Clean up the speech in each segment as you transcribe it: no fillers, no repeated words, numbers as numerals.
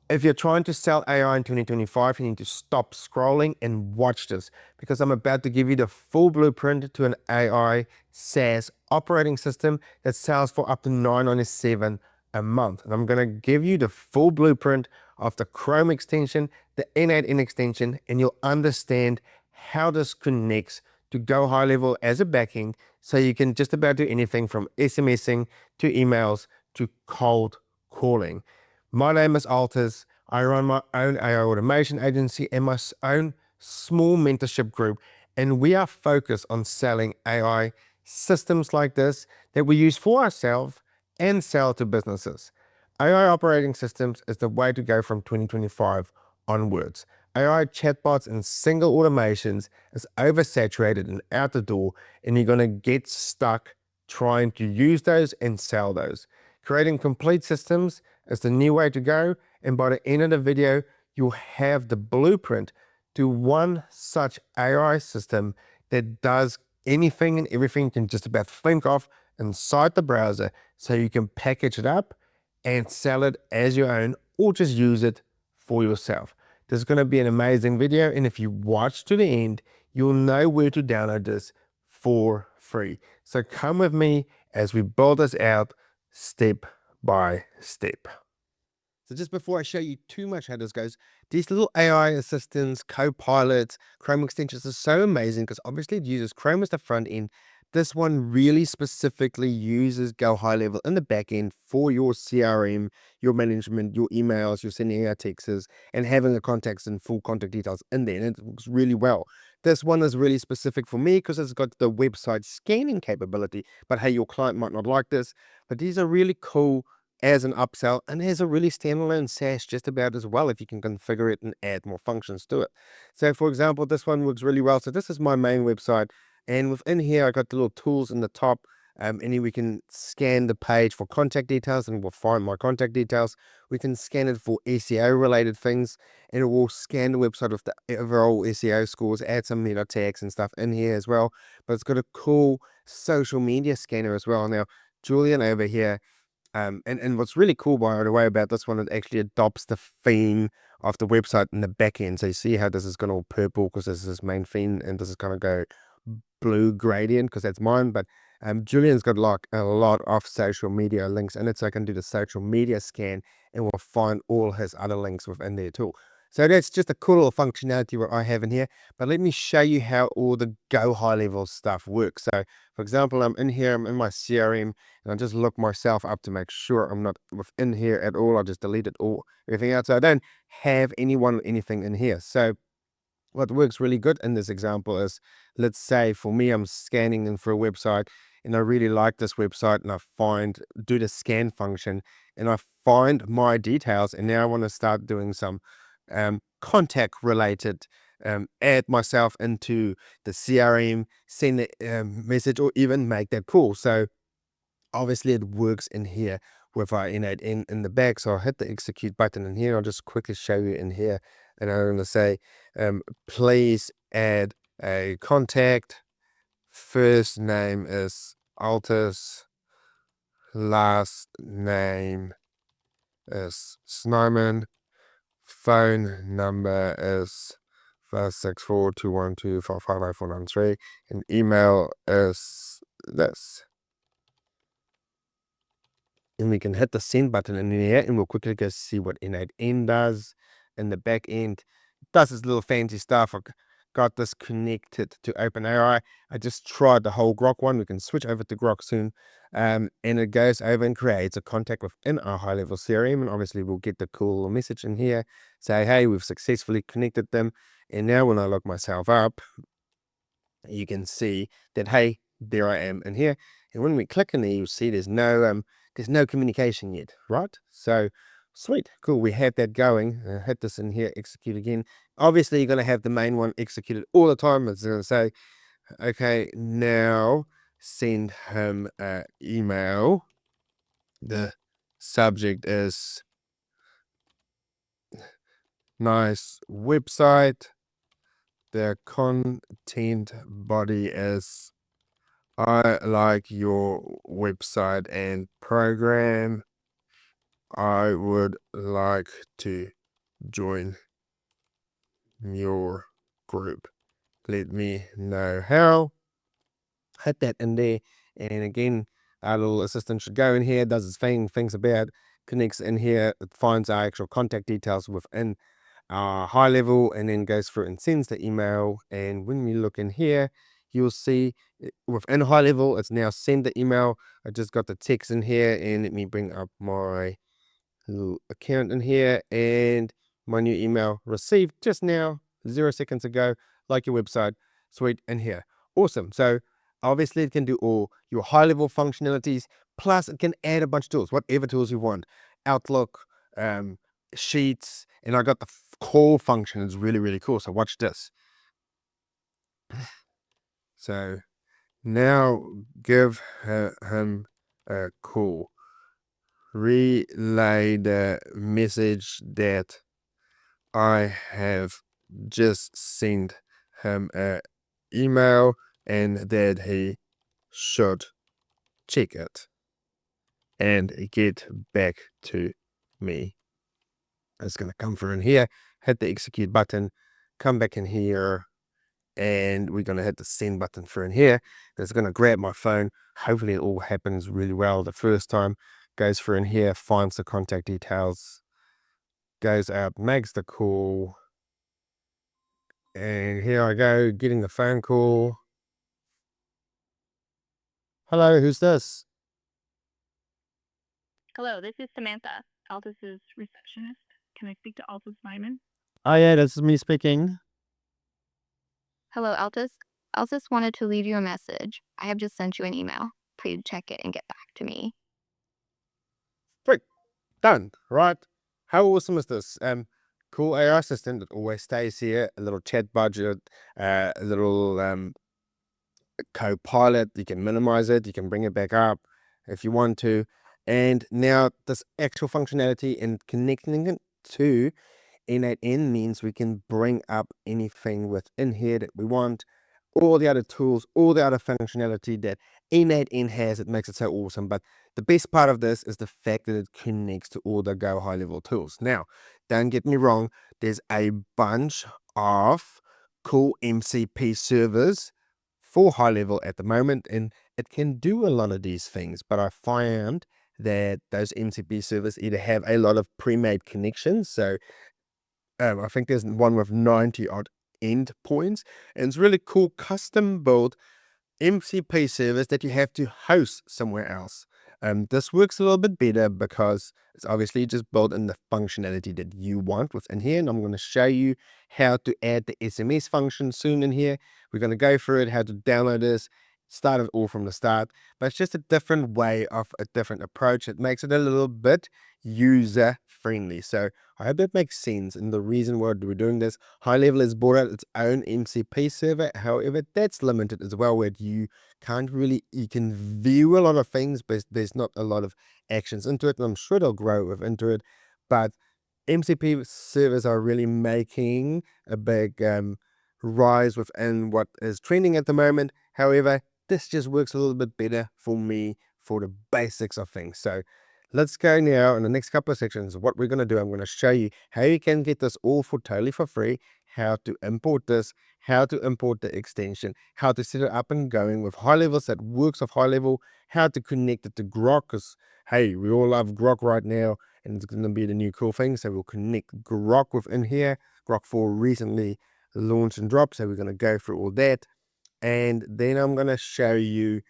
If you're trying to sell AI in 2025, you need to stop scrolling and watch this because I'm about to give you the full blueprint to an AI SaaS operating system that sells for up to $997 a month. And I'm going to give you the full blueprint of the Chrome extension, the N8N extension, and you'll understand how this connects to Go Highlevel as a backend so you can just about do anything from SMSing to emails to cold calling. My name is Altus. I run my own AI automation agency and my own small mentorship group, and we are focused on selling AI systems like this that we use for ourselves and sell to businesses. AI operating systems is the way to go from 2025 onwards. AI chatbots and single automations is oversaturated and out the door, and you're going to get stuck trying to use those and sell those. Creating complete systems is the new way to go, and by the end of the video, you'll have the blueprint to one such AI system that does anything and everything you can just about think of inside the browser, so you can package it up and sell it as your own or just use it for yourself. This is going to be an amazing video, and if you watch to the end, you'll know where to download this for free. So come with me as we build this out step by step. So just before I show you too much how this goes, these little AI assistants, co-pilots, Chrome extensions are so amazing because obviously it uses Chrome as the front end. This one really specifically uses Go Highlevel in the back end for your CRM, your management, your emails, your sending out texts, and having the contacts and full contact details in there. And it works really well. This one is really specific for me because it's got the website scanning capability. But hey, your client might not like this. But these are really cool as an upsell, and as a really standalone SaaS just about as well if you can configure it and add more functions to it. So for example, this one works really well. So this is my main website, and within here I got the little tools in the top, and then we can scan the page for contact details and we'll find my contact details. We can scan it for SEO related things, and it will scan the website with the overall SEO scores, add some meta tags and stuff in here as well. But it's got a cool social media scanner as well. Now Julian over here, and what's really cool, by the way, about this one, it actually adopts the theme of the website in the back end. So you see how this is going all purple because this is his main theme, and this is going to go blue gradient because that's mine. But Julian's got like a lot of social media links in it, so I can do the social media scan and we'll find all his other links within there too. So that's just a cool little functionality what I have in here. But let me show you how all the Go Highlevel stuff works. So for example, I'm in here, I'm in my CRM, and I just look myself up to make sure I'm not within here at all. I just delete it all, everything else. So I don't have anything in here. So what works really good in this example is, let's say for me, I'm scanning in for a website and I really like this website, and I do the scan function and I find my details, and now I want to start doing some contact related, add myself into the CRM, send a message, or even make that call. So obviously it works in here with our N8 in the back. So I'll hit the execute button in here. I'll just quickly show you in here, and I'm going to say, please add a contact. First name is Altus, last name is Snowman, phone number is 564-212-555-493, and email is this. And we can hit the send button in here, and we'll quickly go see what N8N does in the back end. It does this little fancy stuff. I got this connected to OpenAI. I just tried the whole Grok one. We can switch over to Grok soon. And it goes over and creates a contact within our Highlevel CRM. And obviously we'll get the cool message in here, say, hey, we've successfully connected them. And now when I look myself up, you can see that, hey, there I am in here. And when we click in there, you'll see there's no communication yet, right? So sweet, cool, we have that going. Hit this in here, execute again. Obviously you're going to have the main one executed all the time. It's going to say, okay, now send him an email. The subject is nice website. The content body is, I like your website and program. I would like to join your group. Let me know how. Hit that in there. And again, our little assistant should go in here, does its thing, thinks about, connects in here, it finds our actual contact details within our high level, and then goes through and sends the email. And when we look in here, you'll see within high level, it's now send the email. I just got the text in here, and let me bring up my little account in here, and my new email received just now, 0 seconds ago, like your website. Sweet, in here. Awesome. So obviously it can do all your high level functionalities, plus it can add a bunch of tools, whatever tools you want. Outlook, Sheets, and I got the call function. It's really, really cool. So watch this. So now give him a call. Relay the message that I have just sent him an email and that he should check it and get back to me. It's going to come through in here, hit the execute button, come back in here, and we're going to hit the send button through in here. It's going to grab my phone. Hopefully it all happens really well the first time. Goes through in here, finds the contact details, goes out, makes the call, and here I go, getting the phone call. Hello, who's this? Hello, this is Samantha, Altus's receptionist. Can I speak to Altus Lyman? Oh yeah, this is me speaking. Hello, Altus. Altus wanted to leave you a message. I have just sent you an email. Please check it and get back to me. Great, done, right? How awesome is this? Cool AI assistant that always stays here, a little chat budget, a little co-pilot. You can minimize it, you can bring it back up if you want to. And now this actual functionality and connecting it to N8N means we can bring up anything within here that we want, all the other tools, all the other functionality that N8N has. It makes it so awesome. But the best part of this is the fact that it connects to all the Go high level tools. Now, don't get me wrong, there's a bunch of cool MCP servers for high level at the moment, and it can do a lot of these things. But I find that those MCP servers either have a lot of pre-made connections. So I think there's one with 90 odd endpoints, and it's really cool custom built MCP servers that you have to host somewhere else. This works a little bit better because it's obviously just built in the functionality that you want within here. And I'm going to show you how to add the SMS function soon in here. We're going to go through it, how to download this, start it all from the start. But it's just a different way of a different approach. It makes it a little bit user friendly. So I hope that makes sense. And the reason why we're doing this, High Level has brought out its own MCP server. However, that's limited as well, where you can view a lot of things, but there's not a lot of actions into it. And I'm sure they'll grow into it. But MCP servers are really making a big rise within what is trending at the moment. However, this just works a little bit better for me for the basics of things. So let's go now in the next couple of sections. What we're going to do, I'm going to show you how you can get this all for totally for free, how to import this, how to import the extension, how to set it up and going with high levels that works with high level, how to connect it to Grok, because hey, we all love Grok right now, and it's going to be the new cool thing. So we'll connect Grok within here. Grok 4 recently launched and dropped, so we're going to go through all that. And then I'm going to show you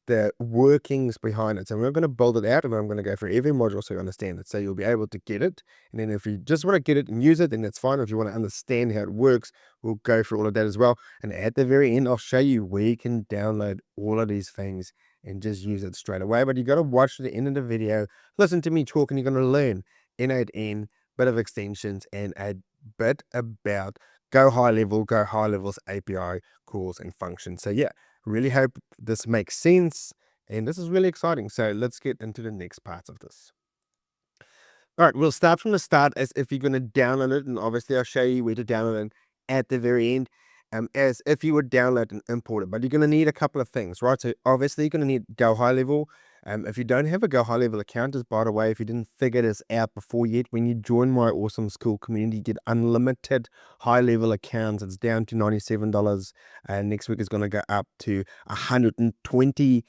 the workings behind it. So we're going to build it out, and I'm going to go through every module so you understand it. So you'll be able to get it. And then if you just want to get it and use it, then that's fine. If you want to understand how it works, we'll go through all of that as well. And at the very end, I'll show you where you can download all of these things and just use it straight away. But you got to watch to the end of the video, listen to me talk, and you're going to learn N8N, bit of extensions, and a bit about Go High Level's API calls and functions. So yeah, really hope this makes sense, and this is really exciting. So let's get into the next part of this. All right, we'll start from the start as if you're going to download it, and obviously I'll show you where to download it at the very end, as if you would download and import it. But you're going to need a couple of things, right? So obviously you're going to need Go High Level. If you don't have a Go High Level account, just by the way, if you didn't figure this out before yet, when you join my awesome school community, you get unlimited high level accounts. It's down to $97. And next week is going to go up to $127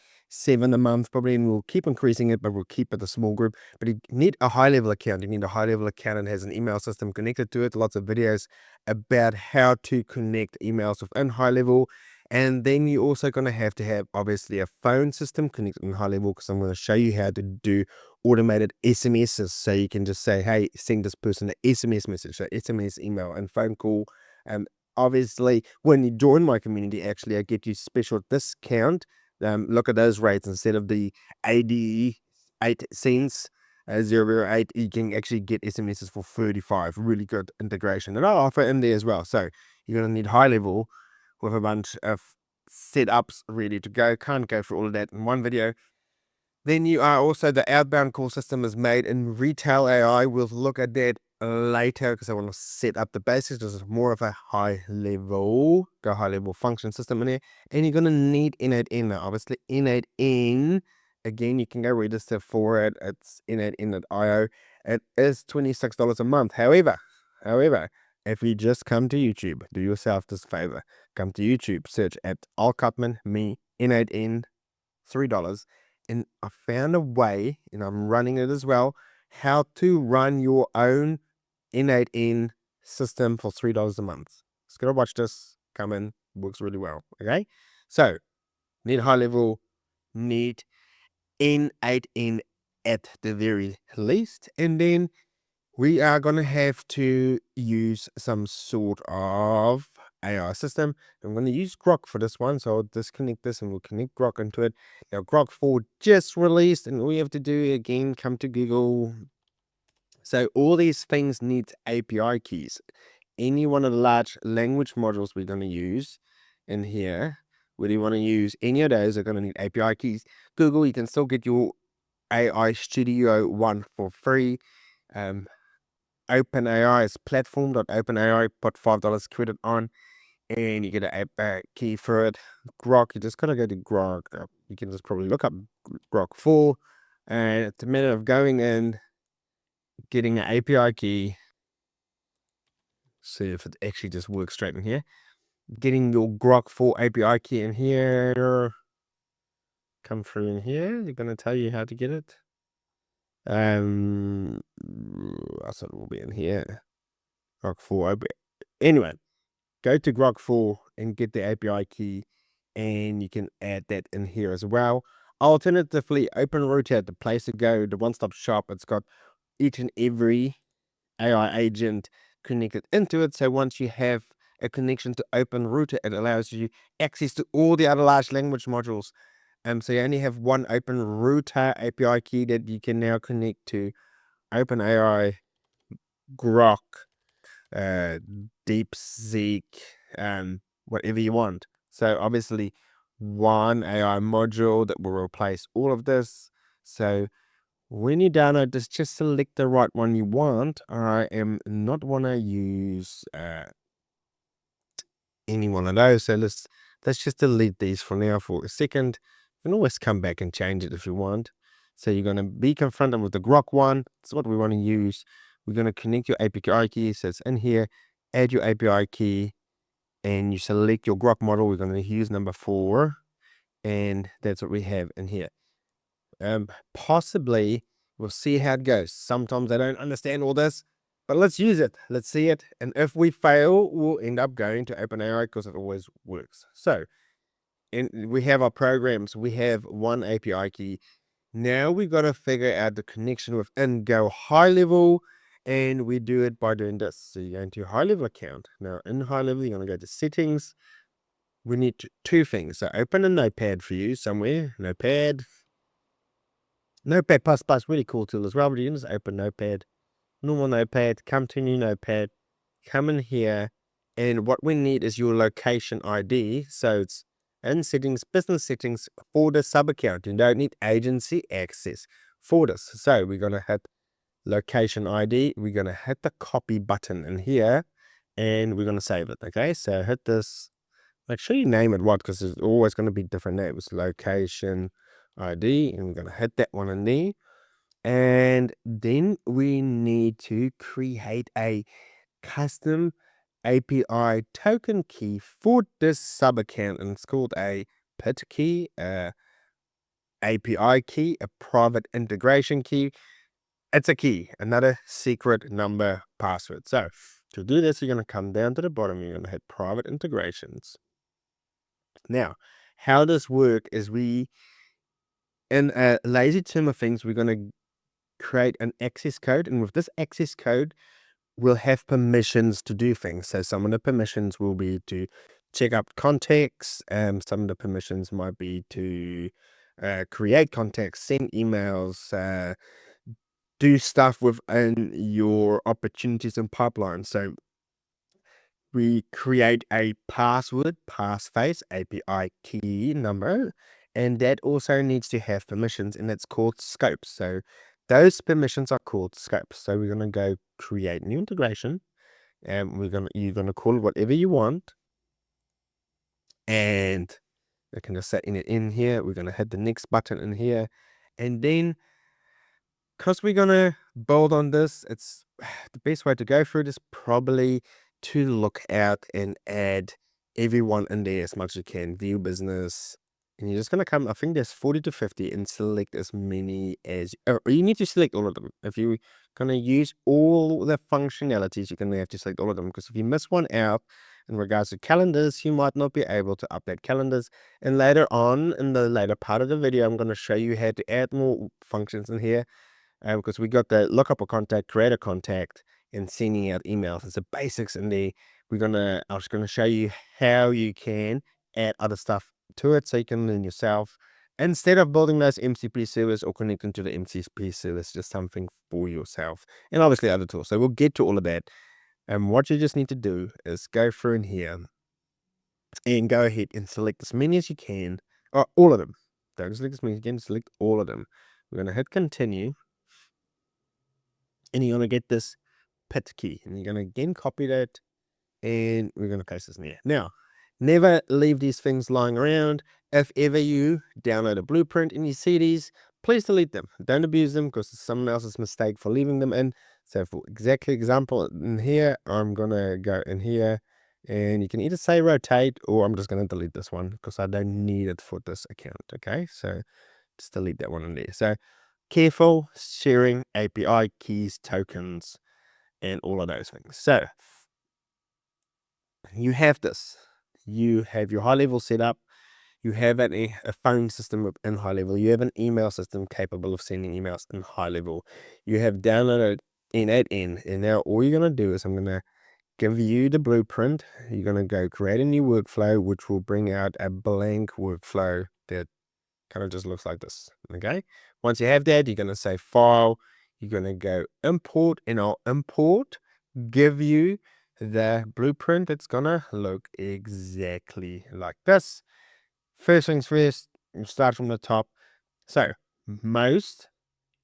a month, probably, and we'll keep increasing it, but we'll keep it a small group. But you need a high level account. You need a high level account and has an email system connected to it. Lots of videos about how to connect emails within high level. And then you're also going to have obviously a phone system connected in high level, because I'm going to show you how to do automated SMSs. So you can just say, hey, send this person an SMS message, so SMS, email, and phone call. Obviously, when you join my community, actually, I get you special discount. Look at those rates instead of the 88 cents. 008, you can actually get SMSs for 35. Really good integration, and I'll offer in there as well. So you're going to need high level with a bunch of setups ready to go. Can't go through all of that in one video. Then you are also, the outbound call system is made in retail AI. We'll look at that later because I want to set up the basics. This is more of a high level function system in here. And you're going to need N8N now. Obviously, N8N, again, you can go register for it. It's N8N.io. It is $26 a month. However, if you just come to YouTube, do yourself this favor. Come to YouTube, search at Al Cutman, me, N8N, $3. And I found a way, and I'm running it as well, how to run your own N8N system for $3 a month. Just gotta watch this. Come in, works really well. Okay, so need high level, need N8N at the very least, and then we are going to have to use some sort of AI system. I'm going to use Grok for this one. So I'll disconnect this and we'll connect Grok into it. Now, Grok 4 just released, and all you have to do, again, come to Google. So all these things need API keys. Any one of the large language modules we're going to use in here, whether you want to use any of those, are going to need API keys. Google, you can still get your AI Studio 1 for free. OpenAI is platform.openai, put $5 credit on, and you get an app key for it. Grok, you just gotta go to Grok. You can just probably look up Grok 4, and it's a matter of going in, getting an API key. See if it actually just works straight in here. Getting your Grok 4 API key in here. Come through in here. They're gonna tell you how to get it. I thought it will be in here. Grok 4. Anyway, go to Grok 4 and get the API key, and you can add that in here as well. Alternatively, OpenRouter, the place to go, the one-stop shop. It's got each and every AI agent connected into it. So once you have a connection to OpenRouter, it allows you access to all the other large language modules. So you only have one OpenRouter API key that you can now connect to OpenAI, Grok, uh, DeepSeek, whatever you want. So obviously one AI module that will replace all of this. So when you download this, just select the right one you want. I am not want to use any one of those. So let's just delete these for now for a second. You can always come back and change it if you want. So you're going to be confronted with the Grok one. That's what we want to use. We're going to connect your API key. So it's in here. Add your API key, and you select your Grok model. We're going to use number 4, and that's what we have in here. Possibly we'll see how it goes. Sometimes I don't understand all this, but let's use it. Let's see it. And if we fail, we'll end up going to OpenAI because it always works. So, and we have our programs. We have one API key. Now we got to figure out the connection with N Go High Level, and we do it by doing this. So you go into your high level account. Now in high level, you're going to go to settings. We need two things. So open a notepad for you somewhere. Notepad, really cool tool as well. But you can just open Notepad, normal Notepad, come to new Notepad, come in here, and what we need is your location ID. So it's in settings, business settings, folder sub account. You don't need agency access for this. So we're gonna hit location ID. We're gonna hit the copy button in here, and we're gonna save it. Okay, so hit this. Make sure you name it what, because there's always going to be different names. Location ID, and we're going to hit that one in there. And then we need to create a custom API token key for this sub account, and it's called a PIT key, a API key, a private integration key. It's a key, another secret number password. So to do this, you're going to come down to the bottom. You're going to hit private integrations. Now, how this work is in a lazy term of things, we're going to create an access code. And with this access code, we'll have permissions to do things. So some of the permissions will be to check up contacts. Some of the permissions might be to create contacts, send emails, do stuff within your opportunities and pipelines. So we create a password, passphrase, API key number, and that also needs to have permissions, and it's called scopes. So those permissions are called scopes. So we're going to go create new integration, and you're gonna call it whatever you want, and we can just set it in here. We're gonna hit the next button in here, and then because we're gonna build on this, it's the best way to go through this probably to look out and add everyone in there as much as you can. View business, and you're just gonna come. I think there's 40 to 50, and select as many as. Or you need to select all of them. If you're gonna use all the functionalities, you're gonna have to select all of them. Because if you miss one out in regards to calendars, you might not be able to update calendars. And later on, in the later part of the video, I'm gonna show you how to add more functions in here. Because we got the look up a contact, create a contact, and sending out emails. It's the basics in there. I was gonna show you how you can add other stuff to it so you can learn yourself. Instead of building those MCP servers or connecting to the MCP servers, just something for yourself. And obviously other tools. So we'll get to all of that. And what you just need to do is go through in here and go ahead and select as many as you can, or all of them. Don't select as many as you can, select all of them. We're gonna hit continue. And you're going to get this PIT key, and you're going to again copy that, and we're going to paste this in here. Now, never leave these things lying around. If ever you download a blueprint and you see these, please delete them. Don't abuse them, because it's someone else's mistake for leaving them in. So for exactly example in here, I'm going to go in here, and you can either say rotate, or I'm just going to delete this one because I don't need it for this account. Okay, so just delete that one in there. So careful sharing API keys, tokens, and all of those things. So you have this. You have your Highlevel set up. You have a phone system in Highlevel. You have an email system capable of sending emails in Highlevel. You have downloaded N8N, and now all you're going to do is I'm going to give you the blueprint. You're going to go create a new workflow, which will bring out a blank workflow that kind of just looks like this. Okay, once you have that, you're going to say file, you're going to go import, and I'll give you the blueprint that's gonna look exactly like this. First things first, we'll start from the top. So most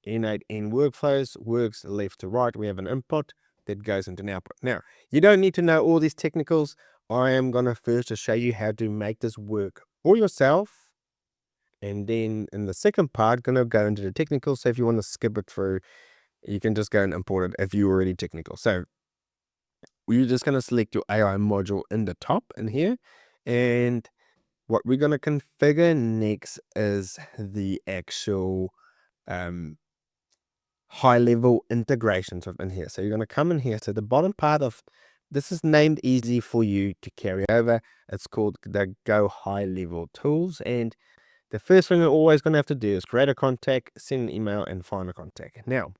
N8N workflows works left to right. We have an input that goes into an output. Now, you don't need to know all these technicals. I am gonna first just show you how to make this work for yourself, and then in the second part, gonna go into the technical. So if you want to skip it through, you can just go and import it if you're already technical. So we're just gonna select your AI module in the top in here, and what we're gonna configure next is the actual high level integrations within here. So you're gonna come in here. So the bottom part of this is named easy for you to carry over. It's called the Go Highlevel tools, and the first thing you're always going to have to do is create a contact, send an email, and find a contact. Now,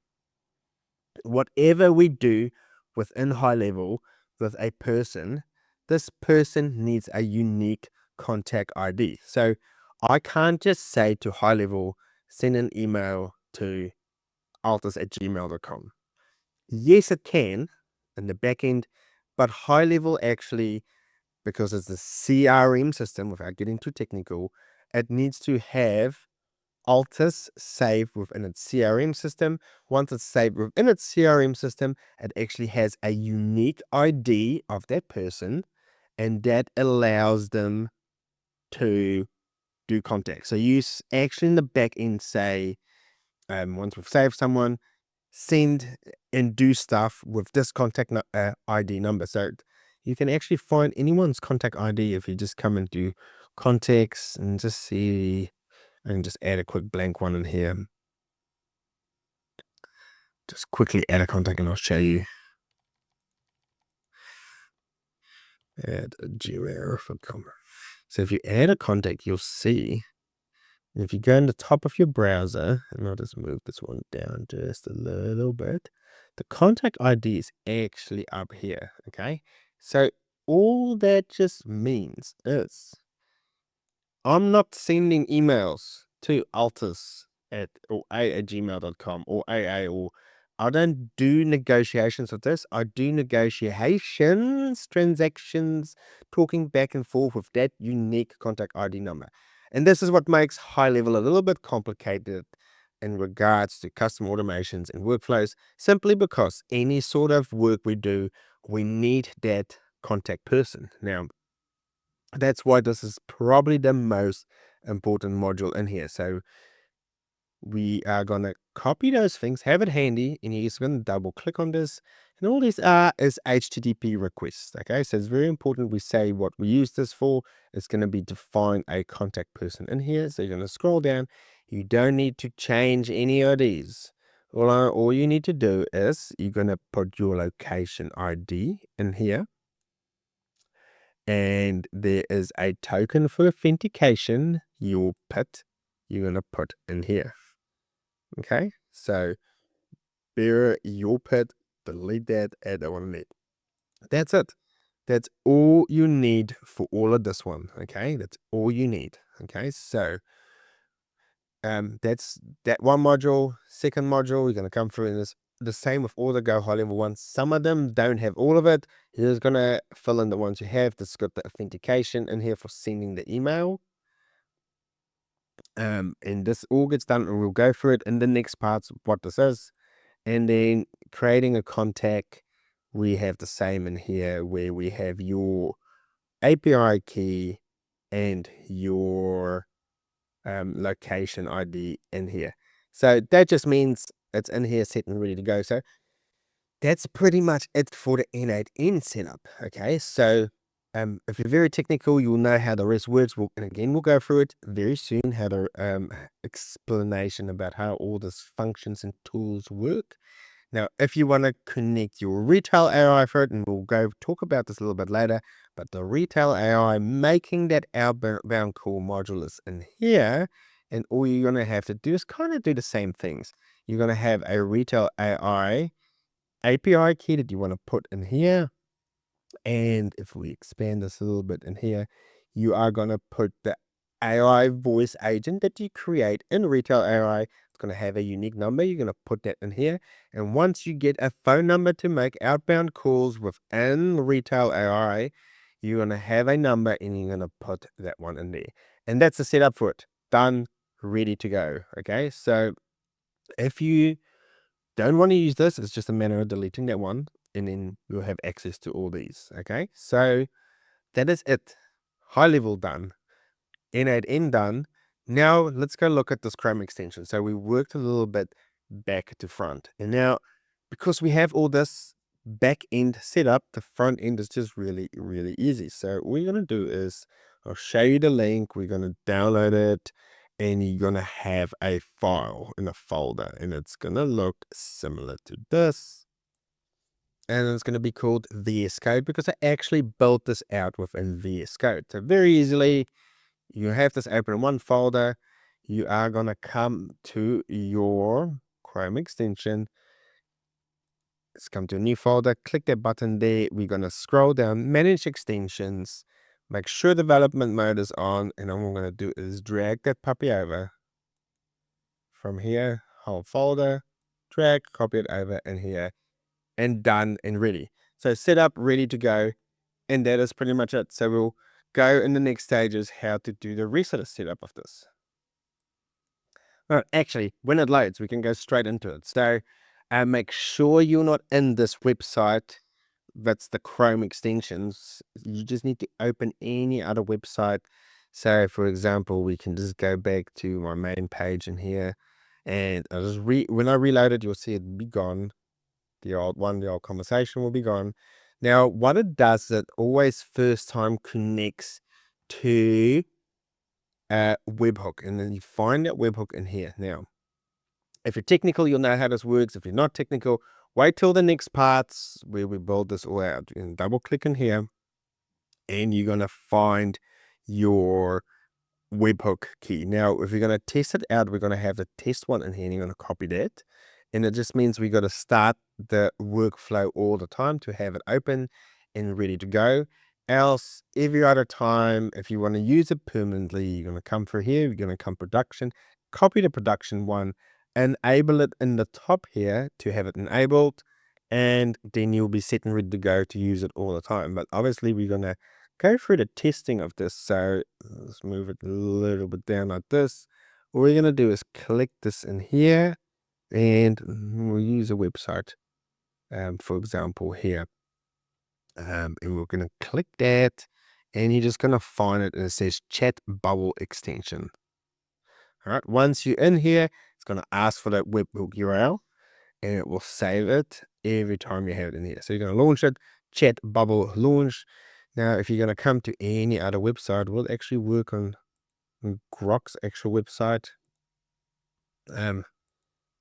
whatever we do within Highlevel with a person, this person needs a unique contact ID. So I can't just say to Highlevel, send an email to altus@gmail.com. Yes, it can in the back end, but Highlevel actually, because it's a CRM system, without getting too technical, it needs to have Altus saved within its CRM system. Once it's saved within its CRM system, it actually has a unique ID of that person, and that allows them to do contact. So you actually in the back end say, once we've saved someone, send and do stuff with this contact ID number. So you can actually find anyone's contact ID if you just come and do contacts and just see, and just add a quick blank one in here. Just quickly add a contact and I'll show you. Add a Gmail for comma. So if you add a contact, you'll see, if you go in the top of your browser, and I'll just move this one down just a little bit, the contact ID is actually up here, okay? So all that just means is I'm not sending emails to Altus or a@gmail.com or AA, or I don't do negotiations with this. I do negotiations, transactions, talking back and forth with that unique contact ID number. And this is what makes Highlevel a little bit complicated in regards to custom automations and workflows, simply because any sort of work we do, we need that contact person. Now, that's why this is probably the most important module in here. So we are going to copy those things, have it handy, and you're just going to double click on this. And all these are is HTTP requests. Okay, so it's very important we say what we use this for. It's going to be define a contact person in here. So you're going to scroll down. You don't need to change any of these. All you need to do is you're going to put your location ID in here. And there is a token for authentication you're going to put in here. Okay, so there your pit, delete that, add that one in. That's it. That's all you need for all of this one. Okay, that's all you need. Okay, so that's that one module. Second module, we're going to come through in this. The same with all the Go Highlevel ones. Some of them don't have all of it. You're just going to fill in the ones you have. This got the authentication in here for sending the email. And this all gets done, and we'll go through it in the next parts of what this is. And then creating a contact, we have the same in here where we have your API key and your location ID in here. So that just means it's in here set and ready to go. So that's pretty much it for the N8N setup. Okay, so if you're very technical, you'll know how the rest works. And again, we'll go through it very soon, how the explanation about how all this functions and tools work. Now, if you want to connect your retail AI for it, and we'll go talk about this a little bit later, but the retail AI making that outbound call module is in here, and all you're going to have to do is kind of do the same things. You're going to have a retail AI API key that you want to put in here. And if we expand this a little bit in here, you are going to put the AI voice agent that you create in retail AI. It's going to have a unique number. You're going to put that in here. And once you get a phone number to make outbound calls within retail AI, you're going to have a number and you're going to put that one in there. And that's the setup for it. Done, ready to go. Okay. So if you don't want to use this, it's just a matter of deleting that one, and then you'll have access to all these. Okay, so that is it. Highlevel done. N8N done. Now let's go look at this Chrome extension. So we worked a little bit back to front, and now because we have all this back end set up, the front end is just really, really easy. So what we're going to do is I'll show you the link. We're going to download it, and you're going to have a file in a folder, and it's going to look similar to this. And it's going to be called VS Code because I actually built this out within VS Code. So very easily, you have this open in one folder. You are going to come to your Chrome extension. Let's come to a new folder, click that button there. We're going to scroll down, manage extensions, make sure development mode is on. And all I'm going to do is drag that puppy over from here, whole folder, drag, copy it over in here, and done and ready. So set up, ready to go. And that is pretty much it. So we'll go in the next stages how to do the rest of the setup of this. Well, actually, when it loads, we can go straight into it. So make sure you're not in this website. That's the Chrome extensions. You just need to open any other website. So for example, we can just go back to my main page in here, and I'll just when I reload it, you'll see it be gone. The old one, the old conversation will be gone. Now, what it does is it always first time connects to a webhook, and then you find that webhook in here. Now, if you're technical, you'll know how this works. If you're not technical, wait till the next parts where we build this all out. And double click in here, and you're gonna find your webhook key. Now, if you're going to test it out, we're going to have the test one in here, and you're going to copy that. And it just means we got to start the workflow all the time to have it open and ready to go. Else, every other time, if you want to use it permanently, you're going to come through here, you're going to come production, copy the production one, enable it in the top here to have it enabled, and then you'll be set and ready to go to use it all the time. But obviously, we're going to go through the testing of this. So let's move it a little bit down like this. What we're going to do is click this in here, and we'll use a website, for example, here. And we're going to click that, and you're just going to find it, and it says Chat Bubble Extension. All right. Once you're in here, it's going to ask for that webhook URL, and it will save it every time you have it in here. So you're going to launch it, Chat Bubble launch. Now, if you're going to come to any other website, we'll actually work on Grok's actual website.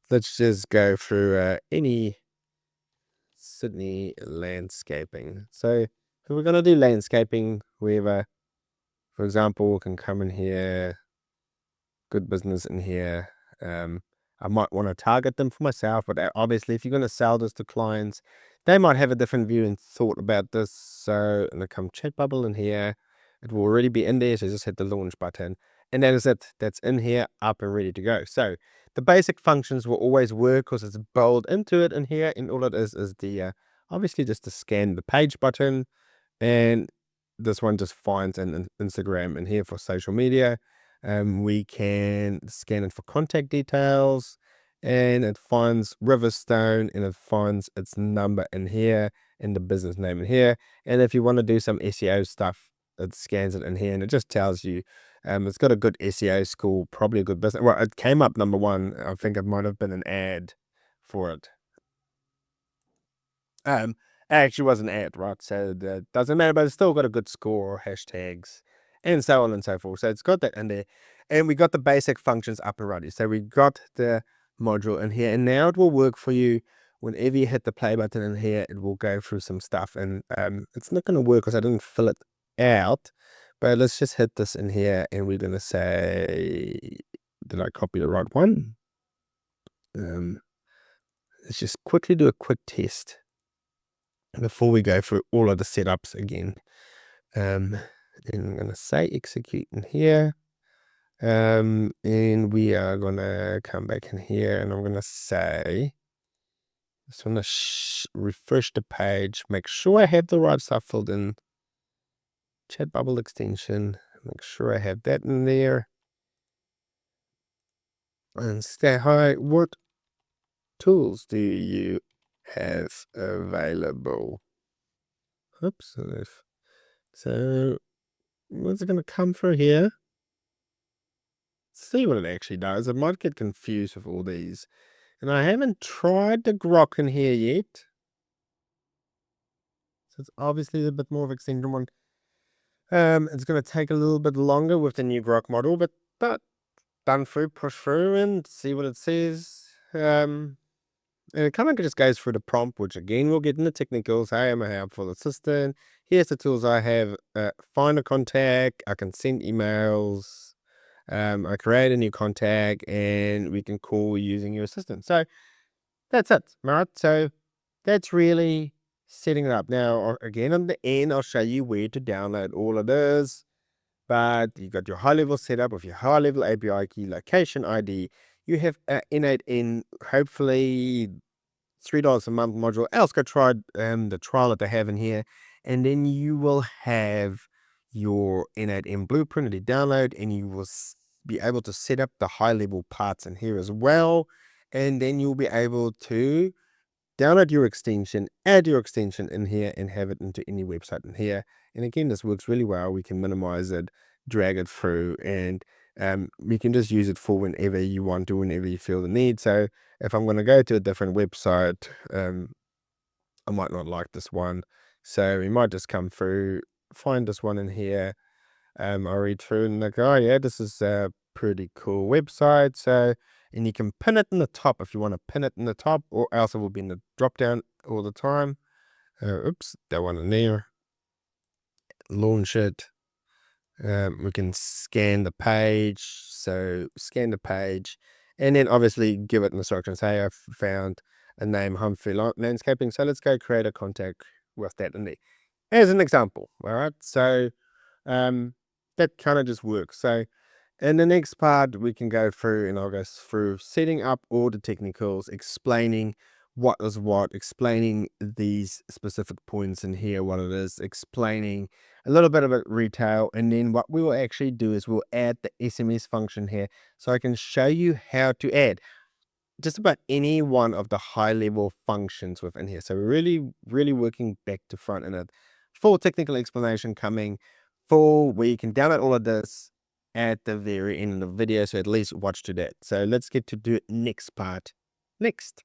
Let's just go through any Sydney landscaping. So if we're going to do landscaping, we have for example, we can come in here, good business in here. I might want to target them for myself, but obviously, if you're going to sell this to clients, they might have a different view and thought about this. So, and I come chat bubble in here, it will already be in there. So just hit the launch button, and that is it. That's in here, up and ready to go. So the basic functions will always work because it's built into it in here, and all it is the obviously just to scan the page button, and this one just finds an Instagram in here for social media. We can scan it for contact details, and it finds Riverstone, and it finds its number in here and the business name in here. And if you want to do some SEO stuff, it scans it in here, and it just tells you it's got a good SEO score, probably a good business. Well, it came up number one. I think it might have been an ad for it. Um, actually was an ad, right? So that doesn't matter, but it's still got a good score, hashtags, and so on and so forth. So it's got that in there, and we got the basic functions up and running. So we got the module in here, and now it will work for you. Whenever you hit the play button in here, it will go through some stuff, and it's not going to work because I didn't fill it out. But let's just hit this in here, and we're going to say, did I copy the right one? Let's just quickly do a quick test before we go through all of the setups again. Then I'm going to say execute in here. And we are going to come back in here, and I'm going to say, just want to refresh the page, make sure I have the right stuff filled in. Chat bubble extension, make sure I have that in there. And say, hi, what tools do you have available? Oops. So what's it going to come through here? See what it actually does. It might get confused with all these. And I haven't tried the grok in here yet. So it's obviously a bit more of an extended one. It's going to take a little bit longer with the new grok model, but done through, push through and see what it says. And it kind of just goes through the prompt, which again, we'll get into technicals. Hey, I'm a helpful assistant. Here's the tools I have. Find a contact. I can send emails. I create a new contact, and we can call using your assistant. So that's it, right? So that's really setting it up. Now, again, on the end, I'll show you where to download all of this. But you got your high level setup with your high level API key, location ID. You have N8N, hopefully $3 a month module. Else go try the trial that they have in here, and then you will have your N8N blueprint that you download, and you will be able to set up the high level parts in here as well. And then you'll be able to download your extension, add your extension in here, and have it into any website in here. And again, this works really well. We can minimize it, drag it through, and you can just use it for whenever you want to, whenever you feel the need. So if I'm going to go to a different website, I might not like this one, so we might just come through, find this one in here. I read through and like, oh yeah, this is a pretty cool website. So, and you can pin it in the top if you want to pin it in the top, or else it will be in the drop down all the time. Oops, that one in there. Launch it. We can scan the page. So scan the page, and then obviously give it instructions. Hey, I've found a name, Humphrey Landscaping. So let's go create a contact with that in there as an example. All right. So that kind of just works. So in the next part, we can go through, and I'll go through setting up all the technicals, explaining what is what, explaining these specific points in here, what it is, explaining a little bit about retail. And then what we will actually do is we'll add the SMS function here, so I can show you how to add just about any one of the high level functions within here. So we're really working back to front, and a full technical explanation coming, full where you can download all of this at the very end of the video. So at least watch to that. So let's get to do it next part next.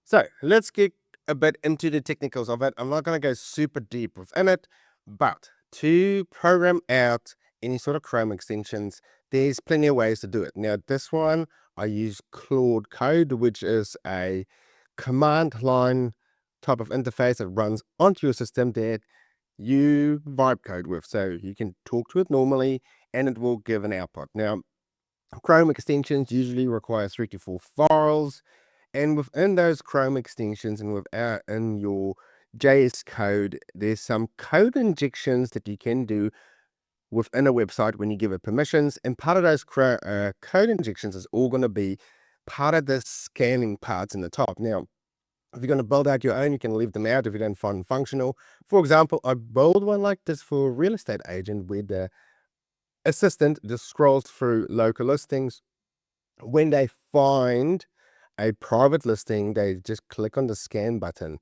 So let's get a bit into the technicals of it. I'm not going to go super deep within it, but to program out any sort of Chrome extensions, there's plenty of ways to do it. Now, this one, I use Claude Code, which is a command line type of interface that runs onto your system that you vibe code with. So you can talk to it normally and it will give an output. Now, Chrome extensions usually require 3 to 4 files, and within those Chrome extensions and in your JS code, there's some code injections that you can do within a website when you give it permissions. And part of those code injections is all going to be part of the scanning parts in the top. Now, if you're going to build out your own, you can leave them out if you don't find them functional. For example, I build one like this for a real estate agent where the assistant just scrolls through local listings. When they find a private listing, they just click on the scan button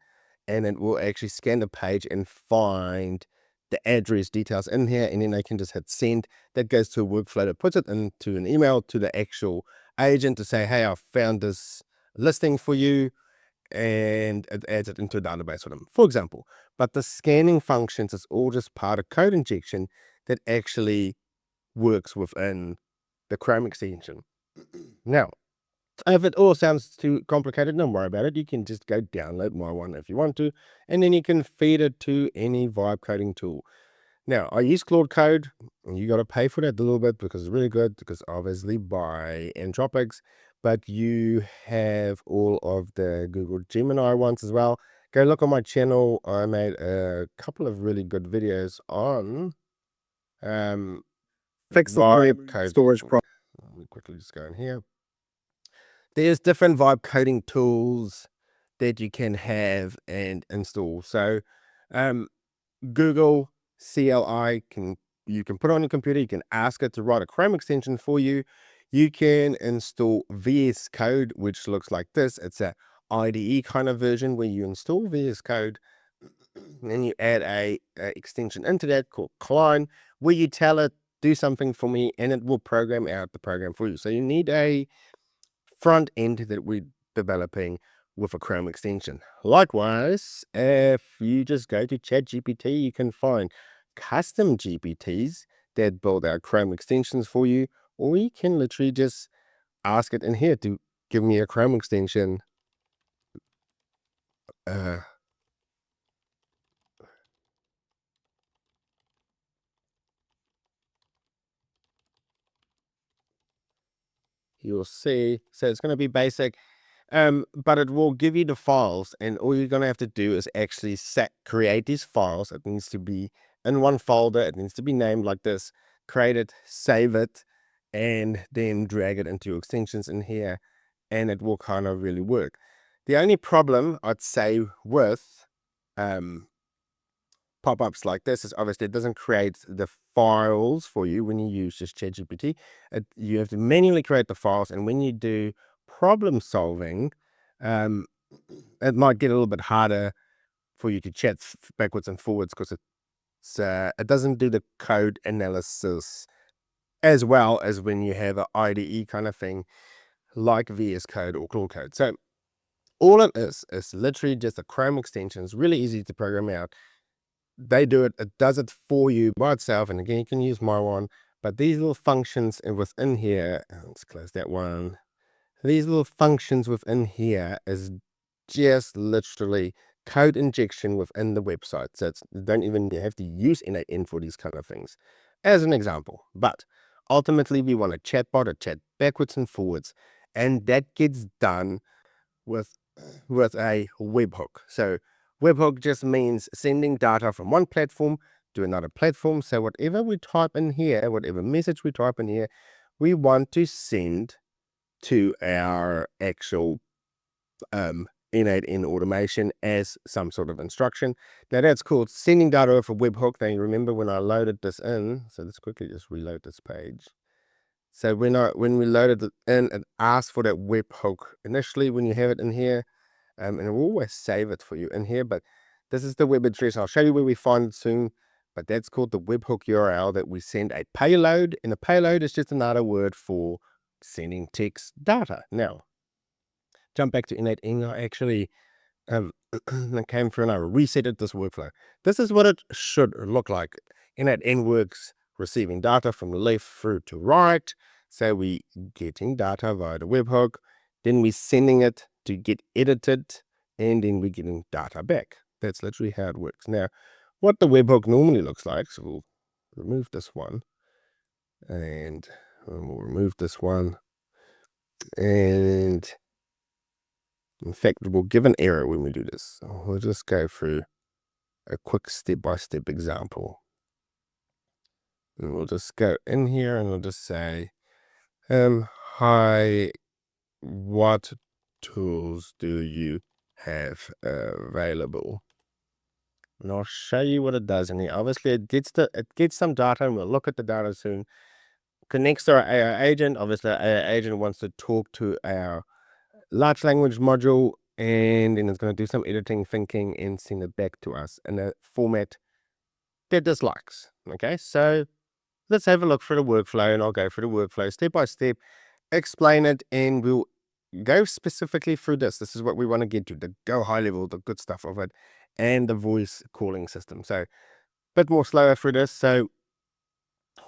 and it will actually scan the page and find the address details in here, and then they can just hit send. That goes to a workflow that puts it into an email to the actual agent to say, hey, I found this listing for you, and it adds it into a database for them, for example. But the scanning functions is all just part of code injection that actually works within the Chrome extension. Now, if it all sounds too complicated, don't worry about it. You can just go download my one if you want to, and then you can feed it to any vibe coding tool. Now, I use Claude Code, and you got to pay for that a little bit because it's really good, because obviously by Anthropics, but you have all of the Google Gemini ones as well. Go look on my channel. I made a couple of really good videos on Fix the vibe code. storage problem. Let me quickly just go in here. There's different vibe coding tools that you can have and install. So Google CLI you can put on your computer, you can ask it to write a Chrome extension for you. You can install VS Code, which looks like this. It's a IDE kind of version where you install VS Code and then you add a extension into that called Cline, where you tell it, do something for me, and it will program out the program for you. So you need a front end that we're developing with a Chrome extension. Likewise, if you just go to ChatGPT, you can find custom GPTs that build out Chrome extensions for you, or you can literally just ask it in here to give me a Chrome extension. You'll see, so it's going to be basic. But it will give you the files, and all you're going to have to do is actually create these files. It needs to be in one folder. It needs to be named like this. Create it, save it, and then drag it into your extensions in here, and it will kind of really work. The only problem I'd say with pop-ups like this is obviously it doesn't create the files for you when you use just ChatGPT. You have to manually create the files, and when you do problem solving, it might get a little bit harder for you to chat backwards and forwards because So it doesn't do the code analysis as well as when you have an IDE kind of thing like VS Code or Claude Code. So all it is literally just a Chrome extension. It's really easy to program out. They do it, it does it for you by itself. And again, you can use my one, but these little functions within here, let's close that one. These little functions within here is just literally code injection within the website. So you don't even have to use N8N for these kind of things, as an example. But ultimately, we want a chatbot, a chat backwards and forwards, and that gets done with a webhook. So webhook just means sending data from one platform to another platform. So whatever we type in here, whatever message we type in here, we want to send to our actual N8N automation as some sort of instruction. Now that's called sending data off a webhook. Now you remember when I loaded this in, so let's quickly just reload this page. So when we loaded it in, it asked for that webhook initially when you have it in here, and it will always save it for you in here. But this is the web address. I'll show you where we find it soon. But that's called the webhook URL that we send a payload, and a payload is just another word for sending text data. Now, jump back to N8N. I actually I came through and I resetted this workflow. This is what it should look like. N8N works receiving data from left through to right. So we getting data via the webhook, then we sending it to get edited, and then we getting data back. That's literally how it works. Now, what the webhook normally looks like, so we'll remove this one, and we'll remove this one, and in fact, we'll give an error when we do this. So we'll just go through a quick step-by-step example. And we'll just go in here and we'll just say, hi, what tools do you have available? And I'll show you what it does in here. Obviously, it gets some data, and we'll look at the data soon. Connects to our AI agent. Obviously, our AI agent wants to talk to our large language module, and then it's going to do some editing, thinking, and send it back to us in a format that dislikes. Okay, so let's have a look through the workflow, and I'll go through the workflow step by step, explain it, and we'll go specifically through this. This is what we want to get to, the Go Highlevel, the good stuff of it, and the voice calling system. So a bit more slower through this. So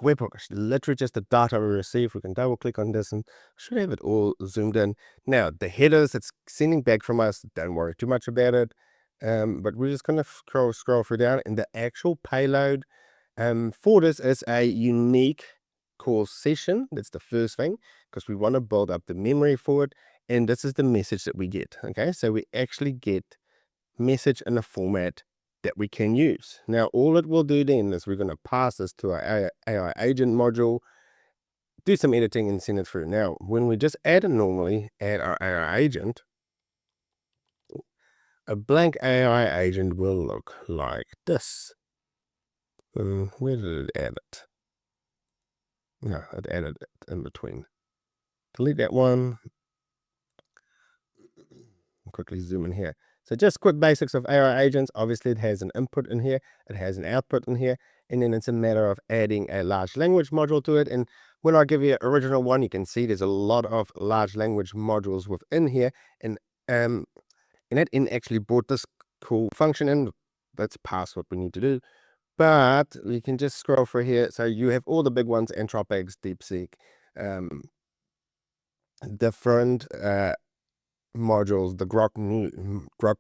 webhook is literally just the data we receive. We can double click on this and should have it all zoomed in. Now the headers it's sending back from us, don't worry too much about it. But we're just going to scroll through down, and the actual payload for this is a unique call session. That's the first thing, because we want to build up the memory for it. And this is the message that we get. Okay, so we actually get message in a format that we can use. Now, all it will do then is we're going to pass this to our AI agent module, do some editing, and send it through. Now, when we just add our AI agent, a blank AI agent will look like this. Where did it add it? No, it added it in between. Delete that one. Quickly zoom in here. So just quick basics of AI agents. Obviously, it has an input in here, it has an output in here, and then it's a matter of adding a large language module to it. And when I give you an original one, you can see there's a lot of large language modules within here. And N8N actually brought this cool function in. That's past what we need to do. But we can just scroll through here. So you have all the big ones: Anthropic, DeepSeek, different modules, the Grok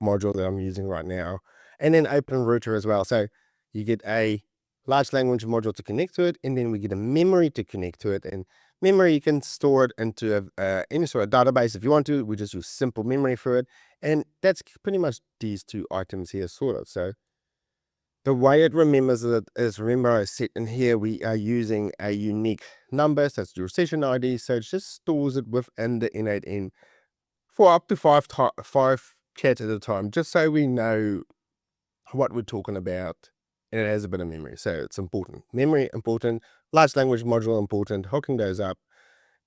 module that I'm using right now, and then OpenRouter as well. So you get a large language module to connect to it, and then we get a memory to connect to it. And memory, you can store it into any sort of database if you want to. We just use simple memory for it, and that's pretty much these two items here sorted. So the way it remembers it is, remember I said in here we are using a unique number, so it's your session ID, so it just stores it within the N8N for up to five chats at a time, just so we know what we're talking about, and it has a bit of memory. So it's important. Memory important, large language module important, hooking those up.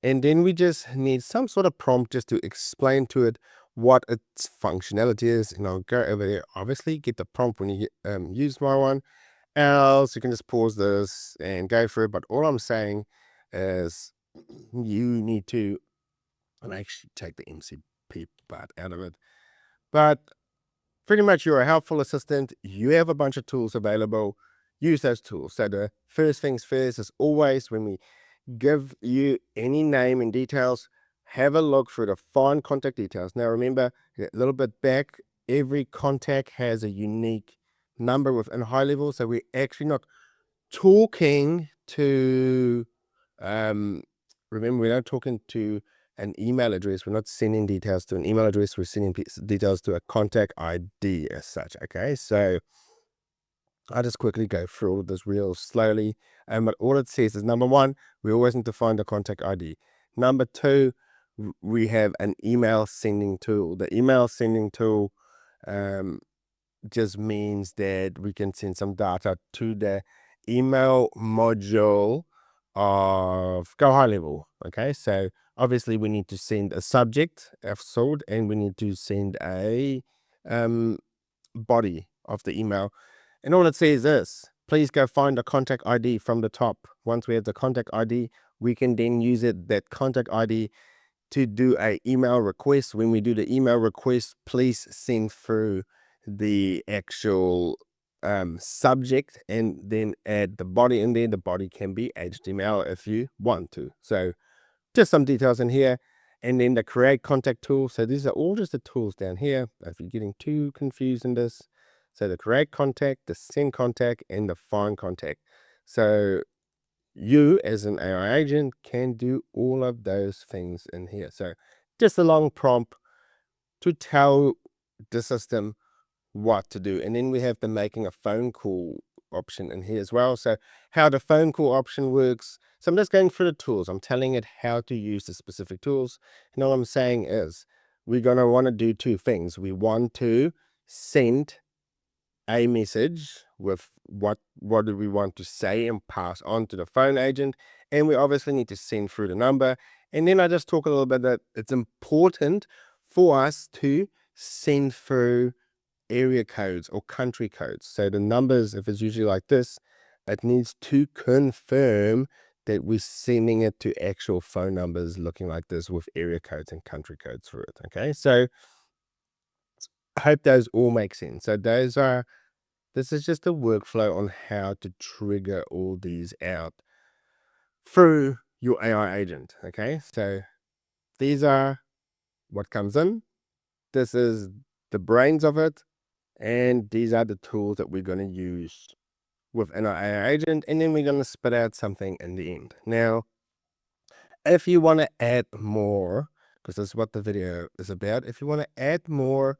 And then we just need some sort of prompt just to explain to it what its functionality is. And I'll go over there, obviously, get the prompt when you use my one. else, you can just pause this and go through it. But all I'm saying is you need to, and actually take the MCP part out of it. But pretty much you're a helpful assistant. You have a bunch of tools available. Use those tools. So the first things first is always when we give you any name and details, have a look through the find contact details. Now remember, a little bit back, every contact has a unique number within Highlevel. So we're actually not talking to, remember, we're not talking to an email address. We're not sending details to an email address. We're sending details to a contact ID as such. Okay, so I'll just quickly go through all of this real slowly. But all it says is, number one, we always need to find a contact ID. Number two, we have an email sending tool. The email sending tool just means that we can send some data to the email module of Go Highlevel. Okay, so obviously we need to send a subject of sort, and we need to send a body of the email. And all it says is, please go find a contact ID from the top. Once we have the contact ID, we can then use that contact ID to do a email request. When we do the email request, please send through the actual subject and then add the body in there. The body can be HTML if you want to. So just some details in here. And then the create contact tool. So these are all just the tools down here. If you're getting too confused in this, so the create contact, the send contact, and the find contact. So you as an AI agent can do all of those things in here. So just a long prompt to tell the system what to do. And then we have the making a phone call option in here as well. So how the phone call option works. So I'm just going through the tools. I'm telling it how to use the specific tools. And all I'm saying is we're going to want to do two things. We want to send a message with what do we want to say and pass on to the phone agent, and we obviously need to send through the number. And then I just talk a little bit that it's important for us to send through area codes or country codes. So the numbers, if it's usually like this, it needs to confirm that we're sending it to actual phone numbers looking like this with area codes and country codes for it. Okay, so I hope those all make sense. So this is just a workflow on how to trigger all these out through your AI agent. Okay, so these are what comes in. This is the brains of it, and these are the tools that we're going to use within our AI agent, and then we're going to spit out something in the end. Now, if you want to add more, because this is what the video is about, if you want to add more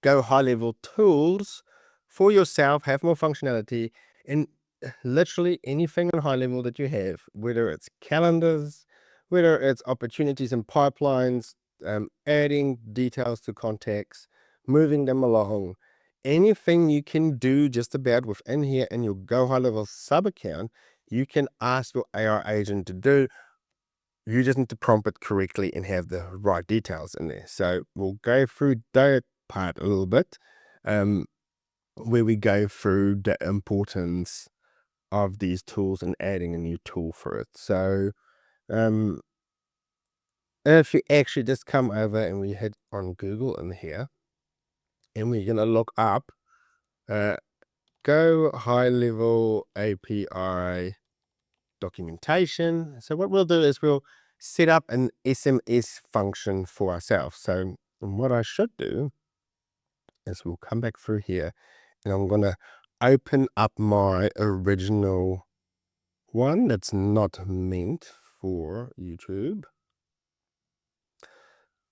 Go Highlevel tools for yourself, have more functionality, and literally anything on Highlevel that you have, whether it's calendars, whether it's opportunities and pipelines, adding details to contacts, moving them along, anything you can do just about within here in your Go Highlevel sub account, you can ask your AI agent to do. You just need to prompt it correctly and have the right details in there. So we'll go through that part a little bit, where we go through the importance of these tools and adding a new tool for it. So if you actually just come over and we hit on Google in here, and we're going to look up Go Highlevel API documentation. So what we'll do is we'll set up an SMS function for ourselves. So what I should do is we'll come back through here, and I'm going to open up my original one that's not meant for YouTube.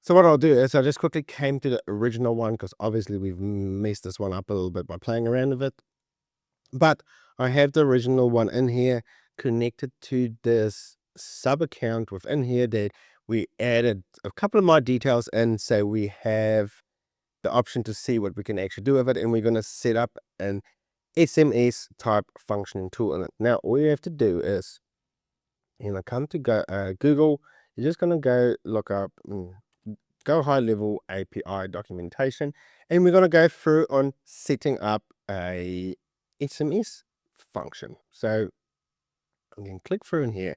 So what I'll do is I just quickly came to the original one, because obviously we've messed this one up a little bit by playing around with it. But I have the original one in here connected to this sub account within here that we added a couple of my details in. So we have the option to see what we can actually do with it, and we're going to set up an SMS type functioning tool in it. Now all you have to do is, come to Google, you're just going to go look up Go Highlevel API documentation, and we're going to go through on setting up a SMS function. So I'm going to click through in here,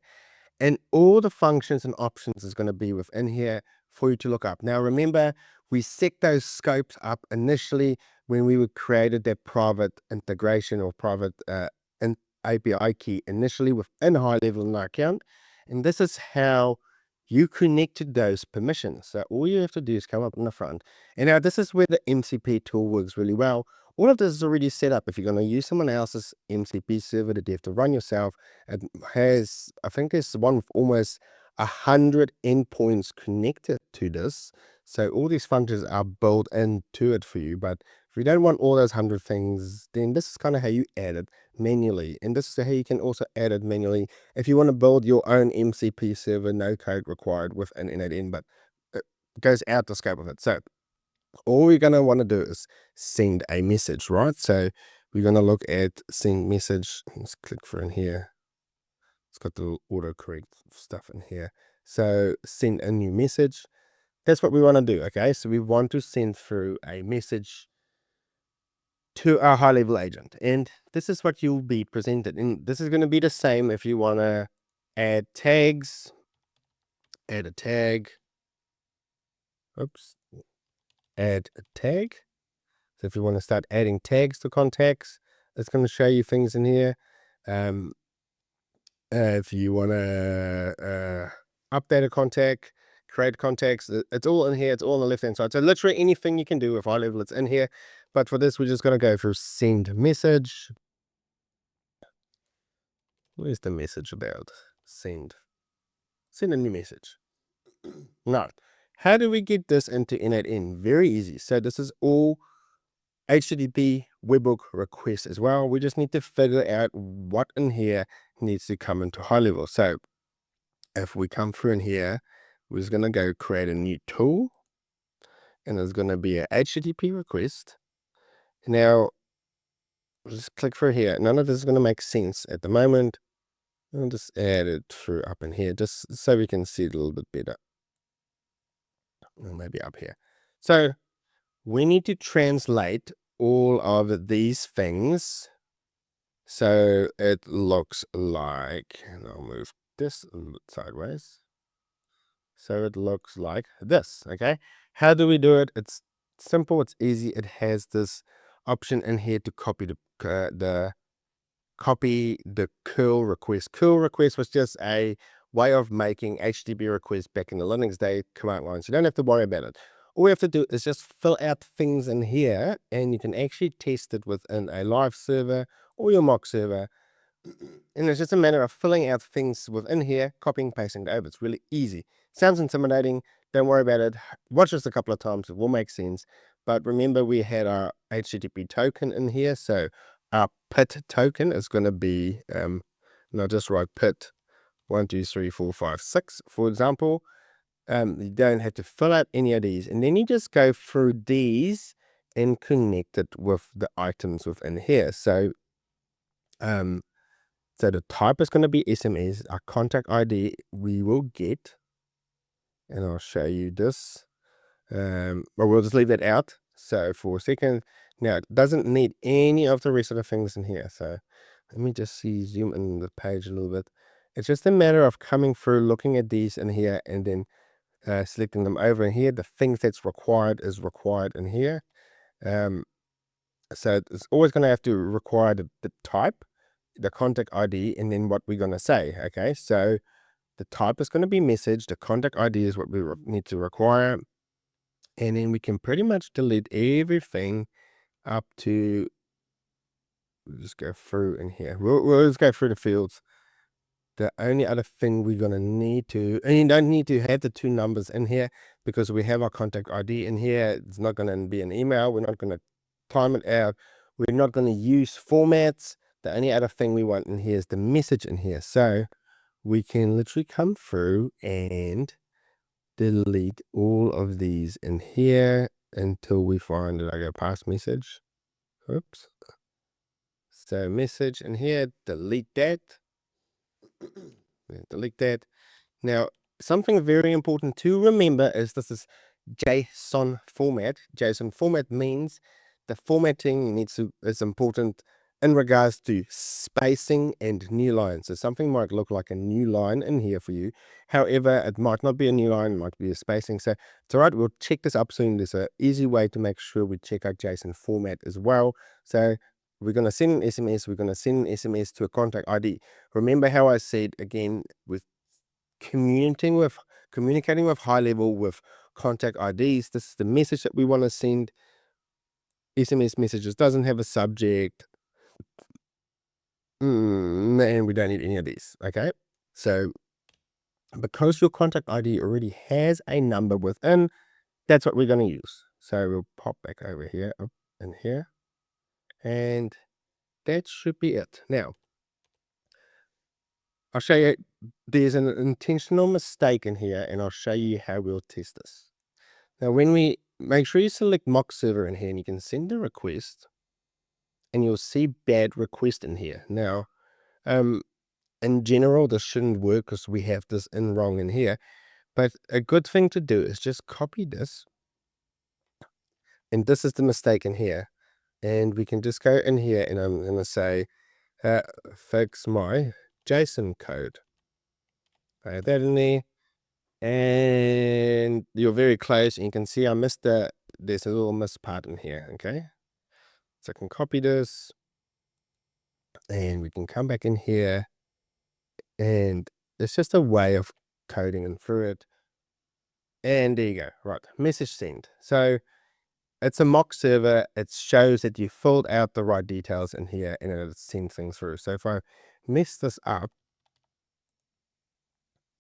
and all the functions and options is going to be within here for you to look up. Now, remember, we set those scopes up initially when we created that private integration or private API key initially within Highlevel in our account. And this is how you connected those permissions. So all you have to do is come up in the front. And now this is where the MCP tool works really well. All of this is already set up. If you're going to use someone else's MCP server that you have to run yourself, it has, I think it's one with almost 100 endpoints connected to this. So all these functions are built into it for you. But if you don't want all those 100 things, then this is kind of how you add it manually. And this is how you can also add it manually if you want to build your own MCP server, no code required with an N8N, but it goes out the scope of it. So all we're going to want to do is send a message, right? So we're going to look at send message. Let's click for in here. It's got the autocorrect stuff in here. So send a new message. That's what we want to do. Okay. So we want to send through a message to our Highlevel agent. And this is what you'll be presented. And this is going to be the same if you want to add tags, add a tag. Oops. Add a tag. So if you want to start adding tags to contacts, it's going to show you things in here. If you want to update a contact, create contacts, it's all in here. It's all on the left hand side. So literally anything you can do with Highlevel, it's in here. But for this, we're just going to go for send message. Where's the message about? Send a new message. Now, how do we get this into N8N? Very easy. So this is all HTTP webhook requests as well. We just need to figure out what in here needs to come into Highlevel. So if we come through in here, we're just going to go create a new tool, and there's going to be a HTTP request. Now, just click through here. None of this is going to make sense at the moment. I'll just add it through up in here, just so we can see it a little bit better. Or maybe up here. So we need to translate all of these things so it looks like, and I'll move this sideways, so it looks like this. Okay, how do we do it? It's simple, it's easy. It has this option in here to copy the curl request. Curl request was just a way of making HTTP requests back in the Linux day command lines. You don't have to worry about it. All we have to do is just fill out things in here, and you can actually test it within a live server or your mock server. And it's just a matter of filling out things within here, copying, pasting it over. It's really easy. Sounds intimidating. Don't worry about it. Watch this a couple of times. It will make sense. But remember, we had our HTTP token in here. So our PIT token is going to be, not just write PIT 1, 2, 3, 4, 5, 6, for example. You don't have to fill out any of these. And then you just go through these and connect it with the items within here. So the type is going to be SMS. Our contact ID we will get, and I'll show you this. But we'll just leave that out. So for a second, now it doesn't need any of the rest of the things in here. So let me just zoom in the page a little bit. It's just a matter of coming through, looking at these in here, and then selecting them over in here. The things that's required is required in here. So it's always going to have to require the type, the contact ID, and then what we're going to say. Okay, so the type is going to be message, the contact ID is what we need to require, and then we can pretty much delete everything up to, we'll just go through in here. We'll just go through the fields. The only other thing we're going to need to, and you don't need to have the two numbers in here because we have our contact ID in here. It's not going to be an email. We're not going to time it out. We're not going to use formats. The only other thing we want in here is the message in here. So we can literally come through and delete all of these in here until we find that I go past message. Oops. So message in here, delete that. Delete that. Now, something very important to remember is this is JSON format. JSON format means the formatting is important. in regards to spacing and new lines. So something might look like a new line in here for you. However, it might not be a new line, it might be a spacing. So it's all right, we'll check this up soon. There's an easy way to make sure we check our JSON format as well. So we're going to send an SMS, we're going to send an SMS to a contact ID. Remember how I said, again, with communicating with Highlevel with contact IDs, this is the message that we want to send. SMS messages doesn't have a subject, and we don't need any of these. Okay, so because your contact ID already has a number within, that's what we're going to use. So we'll pop back over here, up in here, and that should be it. Now I'll show you, there's an intentional mistake in here, and I'll show you how we'll test this. Now, when we make sure you select mock server in here, and you can send a request, and you'll see bad request in here. Now, in general, this shouldn't work because we have this in wrong in here. But a good thing to do is just copy this. And this is the mistake in here. And we can just go in here, and I'm going to say, fix my JSON code. I have that in there. And you're very close. And you can see I missed there's a little missed part in here. Okay. So I can copy this. And we can come back in here. And it's just a way of coding and through it. And there you go. Right. Message send. So it's a mock server. It shows that you filled out the right details in here, and it sends things through. So if I mess this up,